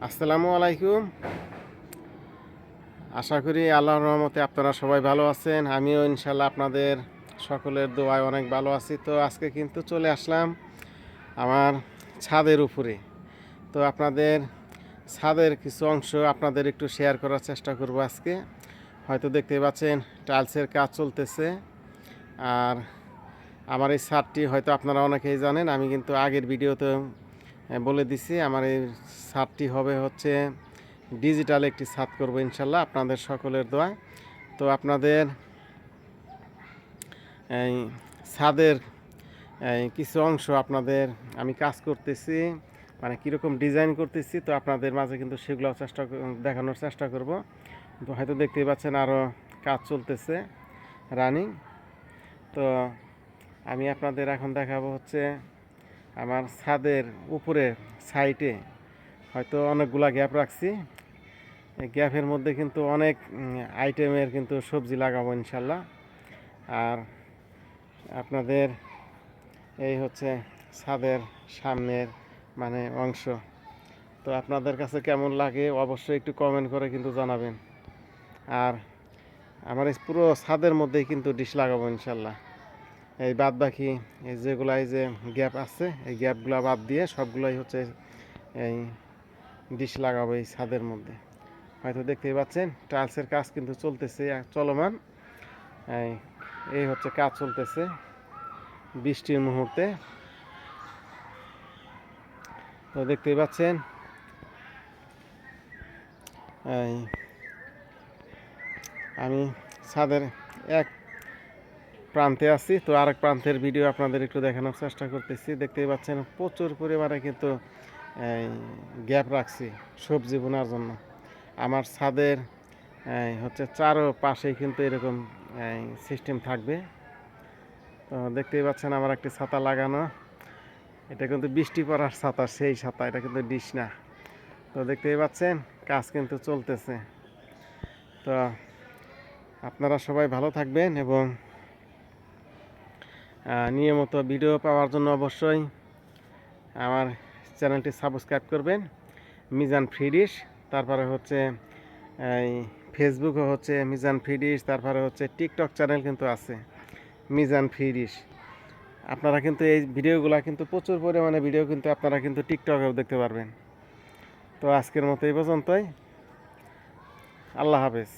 আসসালামু আলাইকুম। আশা করি আল্লাহর রহমতে আপনারা সবাই ভালো আছেন। আমিও ইনশাল্লাহ আপনাদের সকলের দোয়ায় অনেক ভালো আছি। তো আজকে কিন্তু চলে আসলাম আমার ছাদের উপরে। তো আপনাদের ছাদের কিছু অংশ আপনাদের একটু শেয়ার করার চেষ্টা করব আজকে। হয়তো দেখতে পাচ্ছেন টাইলসের কাজ চলতেছে। আর আমার এই ছাদটি হয়তো আপনারা অনেকেই জানেন, আমি কিন্তু আগের ভিডিওতে বলে দিছি আমার এই ছাদটি হবে হচ্ছে ডিজিটাল একটি ছাদ করব ইনশাল্লাহ আপনাদের সকলের দোয়ায়। তো আপনাদের এই ছাদের কিছু অংশ আপনাদের আমি কাজ করতেছি, মানে কীরকম ডিজাইন করতেছি, তো আপনাদের মাঝে কিন্তু সেগুলো দেখানোর চেষ্টা করব। তো হয়তো দেখতেই পাচ্ছেন আরও কাজ চলতেছে রানিং। তো আমি আপনাদের এখন দেখাবো হচ্ছে আমার ছাদের উপরে সাইডে হয়তো অনেকগুলা গ্যাপ রাখছি। এই গ্যাপের মধ্যে কিন্তু অনেক আইটেমের কিন্তু সবজি লাগাবো ইনশাল্লাহ। আর আপনাদের এই হচ্ছে ছাদের সামনের মানে অংশ। তো আপনাদের কাছে কেমন লাগে অবশ্যই একটু কমেন্ট করে কিন্তু জানাবেন। আর আমার এই পুরো ছাদের মধ্যেই কিন্তু ডিশ লাগাবো ইনশাল্লাহ। এই বাদ বাকি এই যেগুলো এই যে গ্যাপ আছে এই গ্যাপগুলো বাদ দিয়ে সবগুলোই হচ্ছে এই ডিশ লাগাবো এই ছাদের মধ্যে। হয়তো দেখতেই পাচ্ছেন টাইলসের কাজ কিন্তু চলতেছে চলমান। এই হচ্ছে কাজ চলতেছে বৃষ্টির মুহূর্তে। তো দেখতেই পাচ্ছেন আমি ছাদের এক প্রান্তে আছি, তো আরেক প্রান্তের ভিডিও আপনাদের একটু দেখানোর চেষ্টা করতেছি। দেখতেই পাচ্ছেন প্রচুর পরিমাণে কিন্তু গ্যাপ রাখছি সবজি বোনার জন্য। আমার ছাদের হচ্ছে চারো পাশেই কিন্তু এরকম সিস্টেম থাকবে। তো দেখতেই পাচ্ছেন আমার একটি ছাতা লাগানো, এটা কিন্তু বৃষ্টি পড়ার ছাতা, সেই ছাতা, এটা কিন্তু ডিশ না। তো দেখতেই পাচ্ছেন কাজ কিন্তু চলতেছে। তো আপনারা সবাই ভালো থাকবেন এবং নিয়মিত ভিডিও পাওয়ার জন্য অবশ্যই আমার চ্যানেলটি সাবস্ক্রাইব করবেন, মিজান ফ্রিডিশ। তারপরে হচ্ছে এই ফেসবুকও হচ্ছে মিজান ফ্রিডিশ, তারপরে হচ্ছে টিকটক চ্যানেল কিন্তু আছে মিজান ফ্রিডিশ। আপনারা কিন্তু এই ভিডিওগুলো কিন্তু প্রচুর পরিমাণে ভিডিও কিন্তু আপনারা কিন্তু টিকটকেও দেখতে পারবেন। তো আজকের মতো এই পর্যন্তই। আল্লাহ হাফেজ।